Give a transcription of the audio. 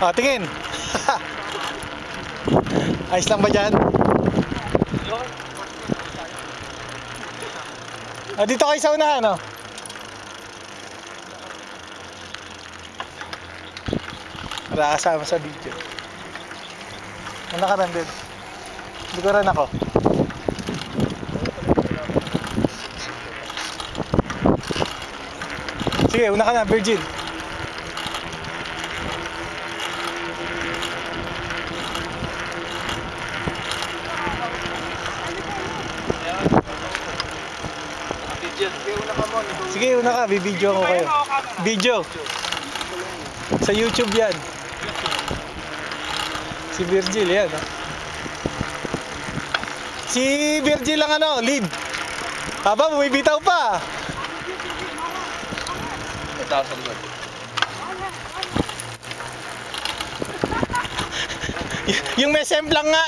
O, tingin. Ayos lang ba dyan? O, dito kayo sa unahan, no? Para kasama sa video. Una ka nandun. Liguran ako. Sige, una ka na, Virgin. Sige, una ka, bibidyo ko kayo. Video. Sa YouTube yan. Si Virgil, yan. Si Virgil lang ano, lead. Aba, bumibitaw pa. Yung may semplang nga.